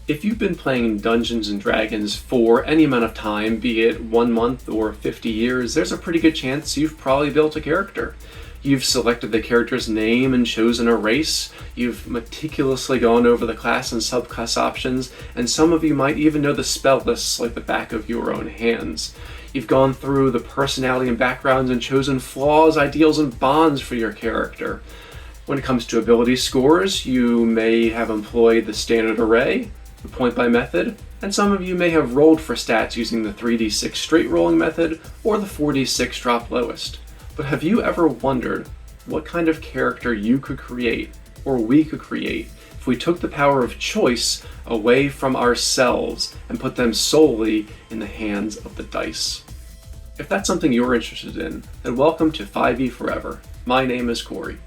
If you've been playing Dungeons & Dragons for any amount of time, be it 1 month or 50 years, there's a pretty good chance you've probably built a character. You've selected the character's name and chosen a race, you've meticulously gone over the class and subclass options, and some of you might even know the spell lists like the back of your own hands. You've gone through the personality and backgrounds and chosen flaws, ideals, and bonds for your character. When it comes to ability scores, you may have employed the standard array, the point-buy method, and some of you may have rolled for stats using the 3d6 straight rolling method or the 4d6 drop lowest. But have you ever wondered what kind of character you could create, or we could create, if we took the power of choice away from ourselves and put them solely in the hands of the dice? If that's something you're interested in, then welcome to 5e Forever. My name is Corey.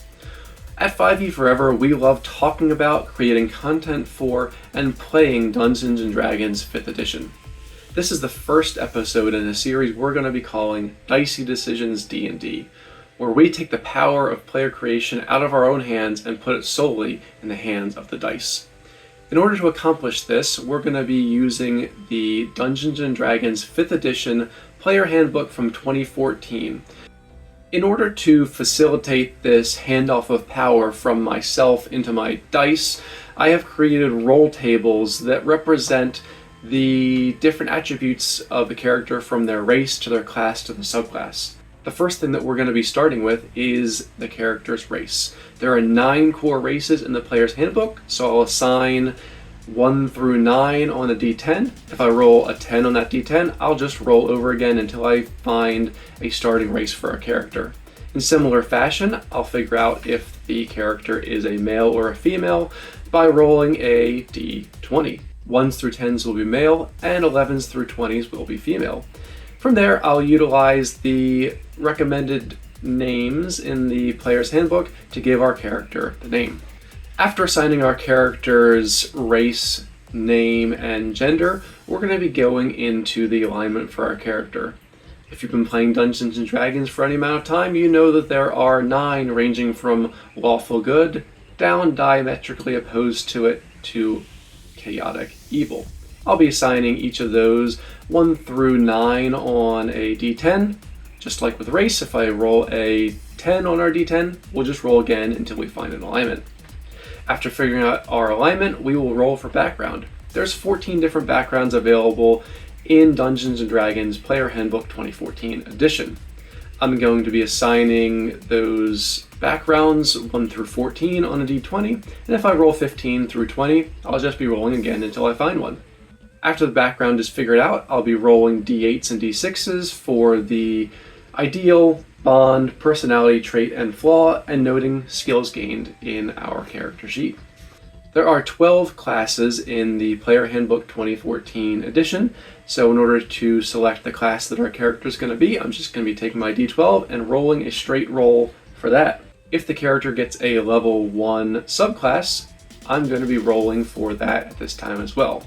At 5e Forever, we love talking about, creating content for, and playing Dungeons & Dragons 5th edition. This is the first episode in a series we're going to be calling Dicey Decisions D&D, where we take the power of player creation out of our own hands and put it solely in the hands of the dice. In order to accomplish this, we're going to be using the Dungeons & Dragons 5th edition Player Handbook from 2014. In order to facilitate this handoff of power from myself into my dice, I have created role tables that represent the different attributes of the character from their race to their class to the subclass. The first thing that we're going to be starting with is the character's race. There are 9 core races in the player's handbook, so I'll assign 1 through 9 on a d10. If I roll a 10 on that d10, I'll just roll over again until I find a starting race for a character. In similar fashion, I'll figure out if the character is a male or a female by rolling a d20. 1s through 10s will be male, and 11s through 20s will be female. From there, I'll utilize the recommended names in the player's handbook to give our character the name. After assigning our character's race, name, and gender, we're going to be going into the alignment for our character. If you've been playing Dungeons & Dragons for any amount of time, you know that there are 9 ranging from lawful good down diametrically opposed to it to chaotic evil. I'll be assigning each of those 1 through 9 on a d10. Just like with race, if I roll a 10 on our d10, we'll just roll again until we find an alignment. After figuring out our alignment, we will roll for background. There's 14 different backgrounds available in Dungeons & Dragons Player Handbook 2014 edition. I'm going to be assigning those backgrounds 1 through 14 on a d20, and if I roll 15 through 20, I'll just be rolling again until I find one. After the background is figured out, I'll be rolling d8s and d6s for the ideal, bond, personality trait, and flaw, and noting skills gained in our character sheet. There are 12 classes in the Player Handbook 2014 edition, so in order to select the class that our character is going to be, I'm just going to be taking my d12 and rolling a straight roll for that. If the character gets a level 1 subclass, I'm going to be rolling for that at this time as well.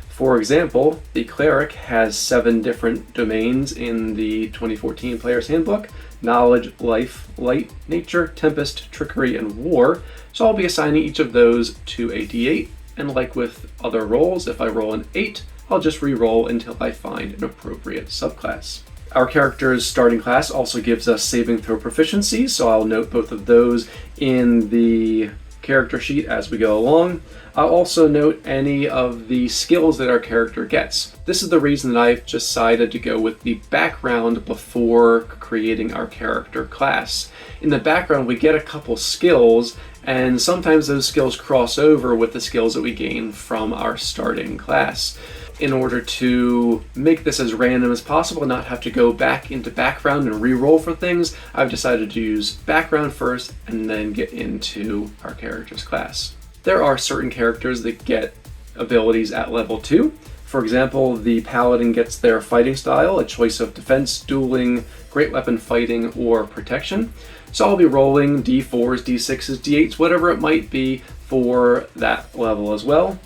For example, the Cleric has 7 different domains in the 2014 Player's Handbook: Knowledge, Life, Light, Nature, Tempest, Trickery, and War. So I'll be assigning each of those to a d8, and like with other rolls, if I roll an 8, I'll just re-roll until I find an appropriate subclass. Our character's starting class also gives us saving throw proficiencies, so I'll note both of those in the character sheet as we go along. I'll also note any of the skills that our character gets. This is the reason that I've decided to go with the background before creating our character class. In the background, we get a couple skills, and sometimes those skills cross over with the skills that we gain from our starting class. In order to make this as random as possible and not have to go back into background and re-roll for things, I've decided to use background first and then get into our character's class. There are certain characters that get abilities at level 2. For example, the Paladin gets their fighting style, a choice of defense, dueling, great weapon fighting, or protection. So I'll be rolling d4s, d6s, d8s, whatever it might be for that level as well,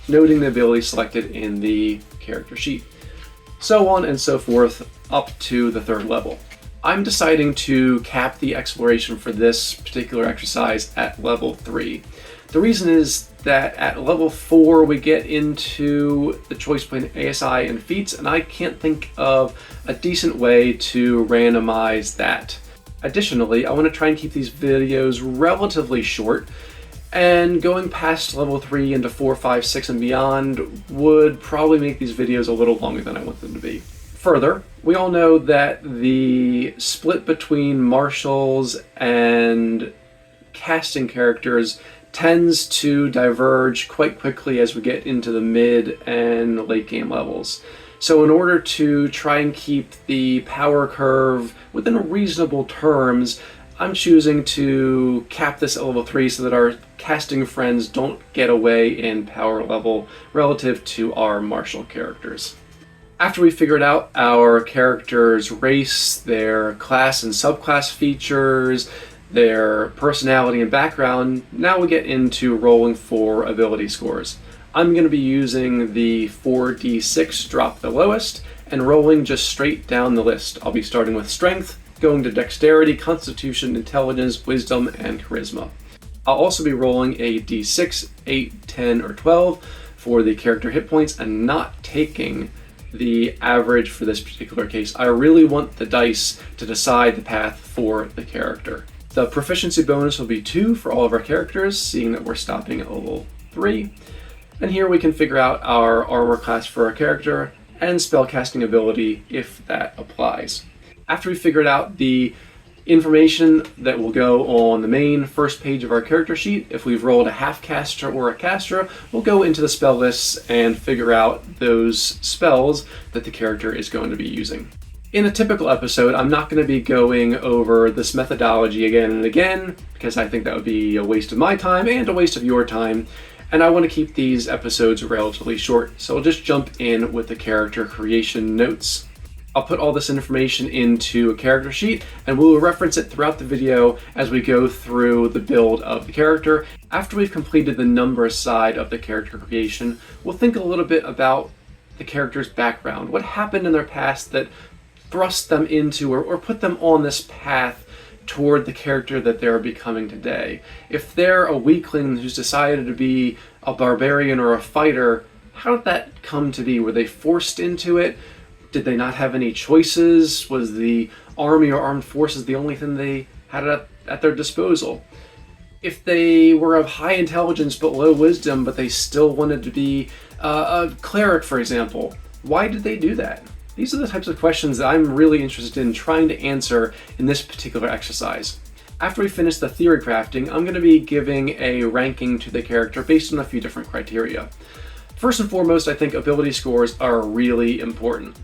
noting the ability selected in the character sheet. So on and so forth up to the 3rd level. I'm deciding to cap the exploration for this particular exercise at level 3. The reason is that at level 4 we get into the choice between ASI and feats, and I can't think of a decent way to randomize that. Additionally, I want to try and keep these videos relatively short, and going past level 3 into 4, 5, 6, and beyond would probably make these videos a little longer than I want them to be. Further, we all know that the split between martials and casting characters tends to diverge quite quickly as we get into the mid and late game levels. So in order to try and keep the power curve within reasonable terms, I'm choosing to cap this at level 3 so that our casting friends don't get away in power level relative to our martial characters. After we figured out our character's race, their class and subclass features, their personality and background, now we get into rolling for ability scores. I'm going to be using the 4d6 drop the lowest and rolling just straight down the list. I'll be starting with strength, going to dexterity, constitution, intelligence, wisdom, and charisma. I'll also be rolling a d6, 8, 10, or 12 for the character hit points and not taking the average for this particular case. I really want the dice to decide the path for the character. The proficiency bonus will be 2 for all of our characters, seeing that we're stopping at level 3. And here we can figure out our armor class for our character and spellcasting ability if that applies. After we figured out the information that will go on the main first page of our character sheet, if we've rolled a half caster or a caster, we'll go into the spell lists and figure out those spells that the character is going to be using. In a typical episode, I'm not going to be going over this methodology again and again, because I think that would be a waste of my time and a waste of your time, and I want to keep these episodes relatively short, so I'll just jump in with the character creation notes. I'll put all this information into a character sheet, and we'll reference it throughout the video as we go through the build of the character. After we've completed the number side of the character creation, we'll think a little bit about the character's background, what happened in their past that thrust them into or put them on this path toward the character that they're becoming today. If they're a weakling who's decided to be a barbarian or a fighter, how did that come to be? Were they forced into it? Did they not have any choices? Was the army or armed forces the only thing they had at their disposal? If they were of high intelligence but low wisdom, but they still wanted to be a cleric, for example, why did they do that? These are the types of questions that I'm really interested in trying to answer in this particular exercise. After we finish the theory crafting, I'm going to be giving a ranking to the character based on a few different criteria. First and foremost, I think ability scores are really important.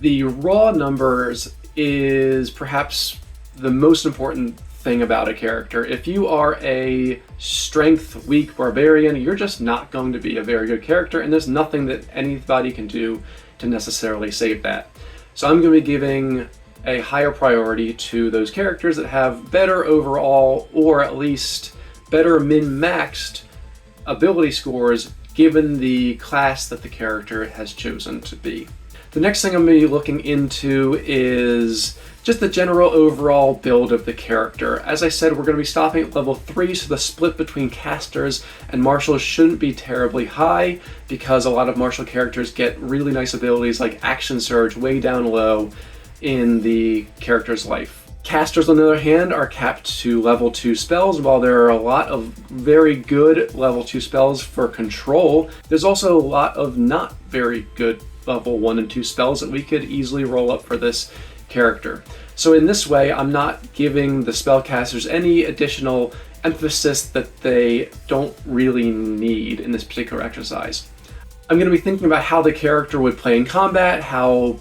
The raw numbers is perhaps the most important thing about a character. If you are a strength weak barbarian, you're just not going to be a very good character, and there's nothing that anybody can do to necessarily save that. So I'm going to be giving a higher priority to those characters that have better overall, or at least better min-maxed ability scores given the class that the character has chosen to be. The next thing I'm going to be looking into is just the general overall build of the character. As I said, we're going to be stopping at level 3, so the split between casters and martials shouldn't be terribly high, because a lot of martial characters get really nice abilities like Action Surge way down low in the character's life. Casters, on the other hand, are capped to level 2 spells. While there are a lot of very good level 2 spells for control, there's also a lot of not very good level 1 and 2 spells that we could easily roll up for this character. So in this way, I'm not giving the spellcasters any additional emphasis that they don't really need in this particular exercise. I'm going to be thinking about how the character would play in combat, how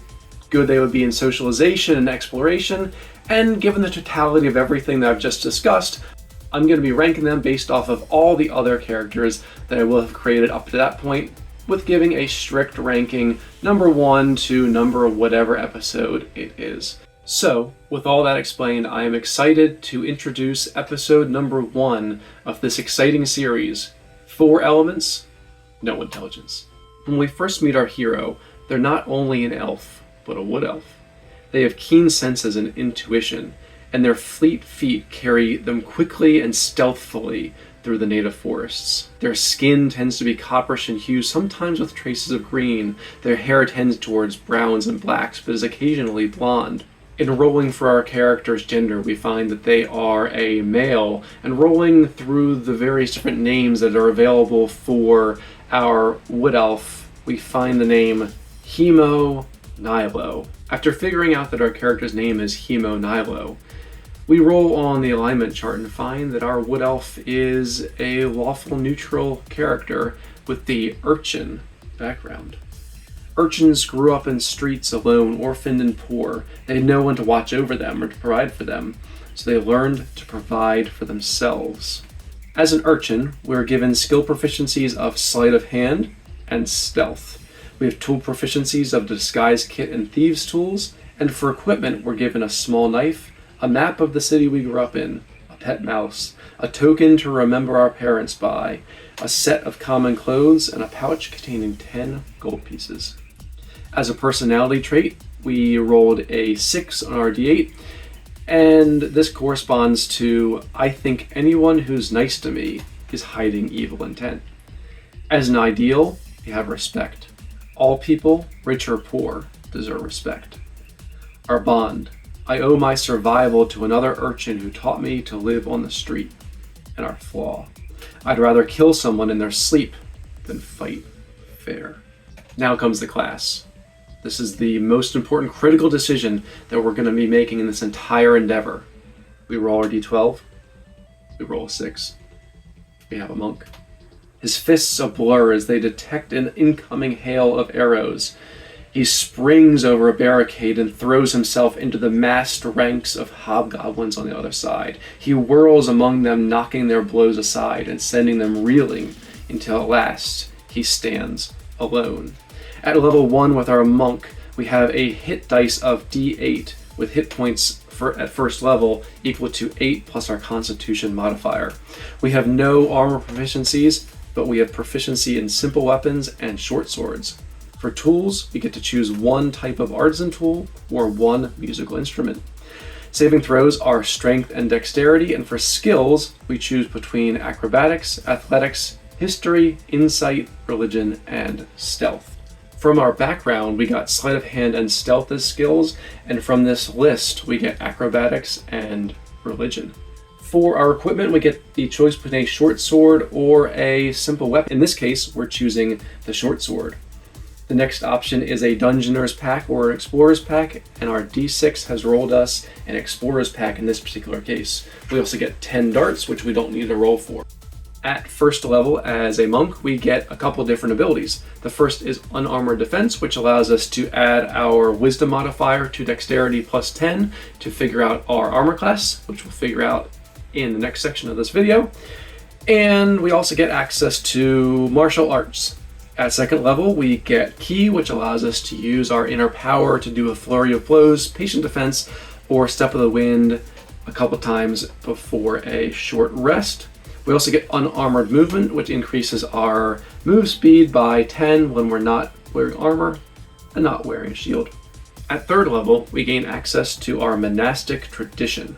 good they would be in socialization and exploration, and given the totality of everything that I've just discussed, I'm going to be ranking them based off of all the other characters that I will have created up to that point, with giving a strict ranking number 1 to number whatever episode it is. So, with all that explained, I am excited to introduce episode number 1 of this exciting series, 4 Elements, No Intelligence. When we first meet our hero, they're not only an elf, but a wood elf. They have keen senses and intuition, and their fleet feet carry them quickly and stealthily through the native forests. Their skin tends to be copperish in hue, sometimes with traces of green. Their hair tends towards browns and blacks, but is occasionally blonde. In rolling for our character's gender, we find that they are a male, and rolling through the various different names that are available for our wood elf, we find the name Hemo Nilo. After figuring out that our character's name is Hemo Nilo, we roll on the alignment chart and find that our wood elf is a lawful neutral character with the urchin background. Urchins grew up in streets alone, orphaned and poor. They had no one to watch over them or to provide for them, so they learned to provide for themselves. As an urchin, we're given skill proficiencies of sleight of hand and stealth. We have tool proficiencies of disguise kit and thieves tools, and for equipment we're given a small knife, a map of the city we grew up in, a pet mouse, a token to remember our parents by, a set of common clothes, and a pouch containing 10 gold pieces. As a personality trait, we rolled a 6 on our d8, and this corresponds to, I think anyone who's nice to me is hiding evil intent. As an ideal, we have respect. All people, rich or poor, deserve respect. Our bond. I owe my survival to another urchin who taught me to live on the street. And our flaw. I'd rather kill someone in their sleep than fight fair. Now comes the class. This is the most important critical decision that we're going to be making in this entire endeavor. We roll our d12. We roll a 6. We have a monk. His fists a blur as they detect an incoming hail of arrows. He springs over a barricade and throws himself into the massed ranks of hobgoblins on the other side. He whirls among them, knocking their blows aside and sending them reeling until at last he stands alone. At level 1 with our monk, we have a hit dice of d8 with hit points at first level equal to 8 plus our constitution modifier. We have no armor proficiencies, but we have proficiency in simple weapons and short swords. For tools, we get to choose one type of artisan tool or one musical instrument. Saving throws are strength and dexterity, and for skills, we choose between acrobatics, athletics, history, insight, religion, and stealth. From our background, we got sleight of hand and stealth as skills, and from this list, we get acrobatics and religion. For our equipment, we get the choice between a short sword or a simple weapon. In this case, we're choosing the short sword. The next option is a Dungeoner's Pack or an Explorer's Pack, and our D6 has rolled us an Explorer's Pack in this particular case. We also get 10 darts, which we don't need to roll for. At first level, as a monk, we get a couple different abilities. The first is Unarmored Defense, which allows us to add our Wisdom modifier to Dexterity plus 10 to figure out our armor class, which we'll figure out in the next section of this video. And we also get access to Martial Arts. At second level, we get Ki, which allows us to use our inner power to do a flurry of blows, patient defense, or step of the wind a couple times before a short rest. We also get Unarmored Movement, which increases our move speed by 10 when we're not wearing armor and not wearing a shield. At third level, we gain access to our Monastic Tradition.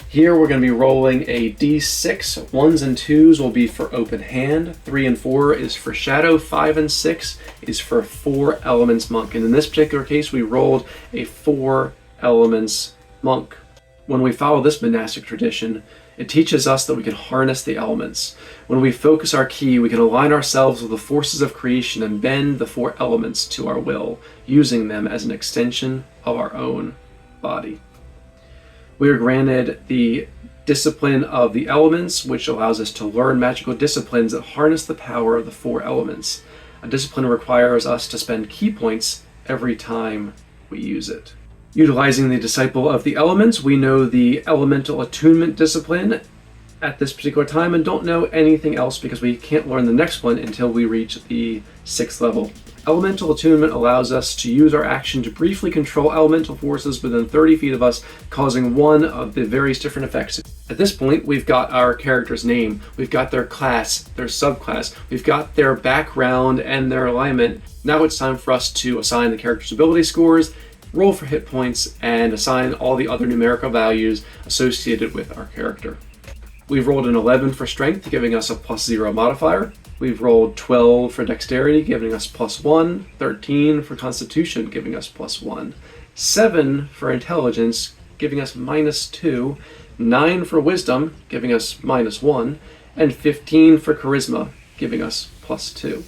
Here we're going to be rolling a d6. 1s and 2s will be for open hand. 3 and 4 is for shadow. 5 and 6 is for 4 elements monk. And in this particular case, we rolled a 4 elements monk. When we follow this monastic tradition, it teaches us that we can harness the elements. When we focus our ki, we can align ourselves with the forces of creation and bend the 4 elements to our will, using them as an extension of our own body. We are granted the Discipline of the Elements, which allows us to learn magical disciplines that harness the power of the 4 elements. A discipline requires us to spend ki points every time we use it. Utilizing the Disciple of the Elements, we know the Elemental Attunement discipline at this particular time and don't know anything else because we can't learn the next one until we reach the 6th level. Elemental Attunement allows us to use our action to briefly control elemental forces within 30 feet of us, causing one of the various different effects. At this point, we've got our character's name, we've got their class, their subclass, we've got their background and their alignment. Now it's time for us to assign the character's ability scores, roll for hit points, and assign all the other numerical values associated with our character. We've rolled an 11 for strength, giving us a +0 modifier. We've rolled 12 for dexterity, giving us +1, 13 for constitution, giving us +1, 7 for intelligence, giving us -2, 9 for wisdom, giving us -1, and 15 for charisma, giving us +2.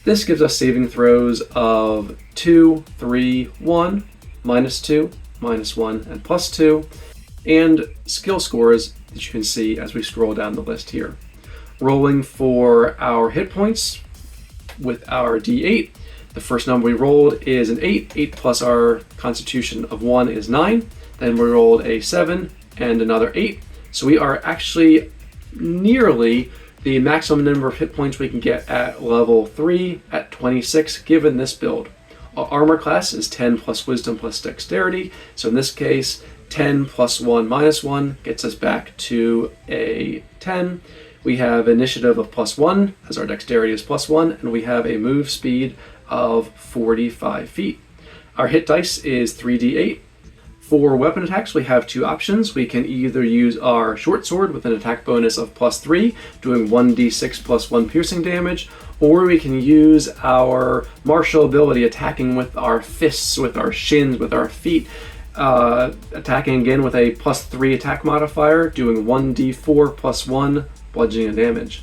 This gives us saving throws of 2, 3, 1, -2, -1, and +2, and skill scores that you can see as we scroll down the list here. Rolling for our hit points with our D8, the first number we rolled is an 8. 8 plus our constitution of 1 is 9. Then we rolled a 7 and another 8. So we are actually nearly the maximum number of hit points we can get at level 3 at 26 given this build. Our armor class is 10 plus wisdom plus dexterity. So in this case, 10 plus 1 minus 1 gets us back to a 10. We have initiative of +1 as our dexterity is +1, and we have a move speed of 45 feet. Our hit dice is 3d8. For weapon attacks, we have two options. We can either use our short sword with an attack bonus of +3, doing 1d6 plus 1 piercing damage, or we can use our martial ability, attacking with our fists, with our shins, with our feet, attacking again with a +3 attack modifier, doing 1d4 plus 1 bludgeoning damage.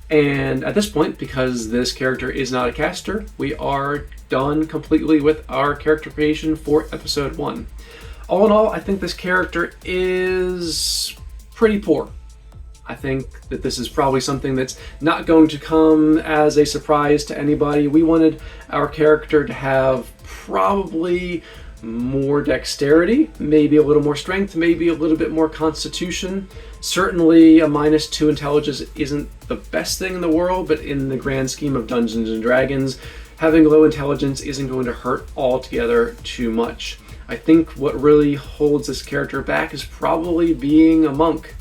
And at this point, because this character is not a caster, we are done completely with our character creation for episode 1. All in all, I think this character is pretty poor. I think that this is probably something that's not going to come as a surprise to anybody. We wanted our character to have probably more dexterity, maybe a little more strength, maybe a little bit more constitution. Certainly a -2 intelligence isn't the best thing in the world, but in the grand scheme of Dungeons and Dragons, having low intelligence isn't going to hurt altogether too much. I think what really holds this character back is probably being a monk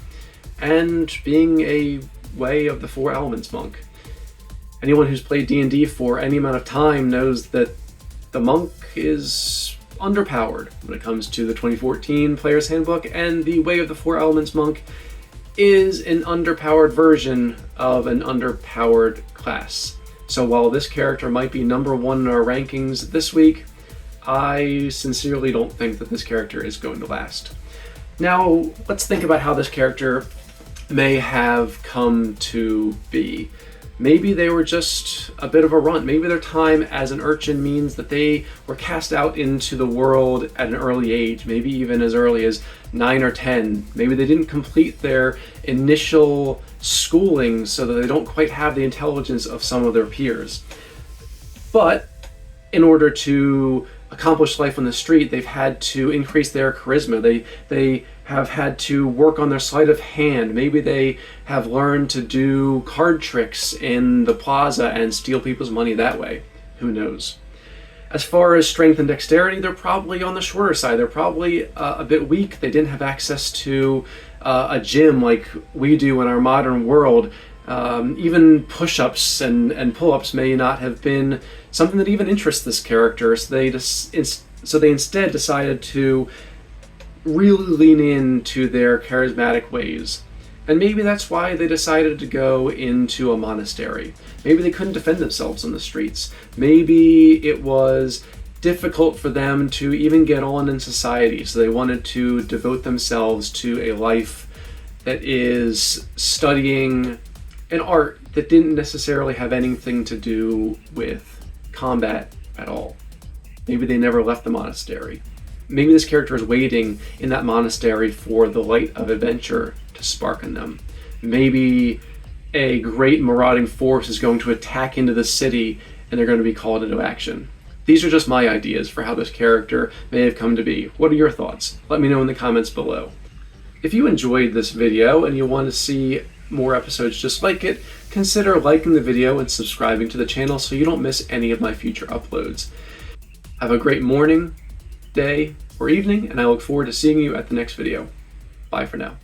and being a Way of the Four Elements monk. Anyone who's played D&D for any amount of time knows that the monk is underpowered when it comes to the 2014 Player's Handbook, and the Way of the Four Elements monk is an underpowered version of an underpowered class. So while this character might be number 1 in our rankings this week, I sincerely don't think that this character is going to last. Now, let's think about how this character may have come to be. Maybe they were just a bit of a runt. Maybe their time as an urchin means that they were cast out into the world at an early age, maybe even as early as 9 or 10. Maybe they didn't complete their initial schooling, so that they don't quite have the intelligence of some of their peers. But in order to accomplish life on the street, they've had to increase their charisma. They have had to work on their sleight of hand. Maybe they have learned to do card tricks in the plaza and steal people's money that way. Who knows? As far as strength and dexterity, they're probably on the shorter side. They're probably a bit weak. They didn't have access to a gym like we do in our modern world. Even push-ups and pull-ups may not have been something that even interests this character, so they instead decided to really lean into their charismatic ways. And maybe that's why they decided to go into a monastery. Maybe they couldn't defend themselves on the streets. Maybe it was difficult for them to even get on in society, so they wanted to devote themselves to a life that is studying an art that didn't necessarily have anything to do with combat at all. Maybe they never left the monastery. Maybe this character is waiting in that monastery for the light of adventure to spark in them. Maybe a great marauding force is going to attack into the city and they're going to be called into action. These are just my ideas for how this character may have come to be. What are your thoughts? Let me know in the comments below. If you enjoyed this video and you want to see more episodes just like it, consider liking the video and subscribing to the channel so you don't miss any of my future uploads. Have a great morning, day, or evening, and I look forward to seeing you at the next video. Bye for now.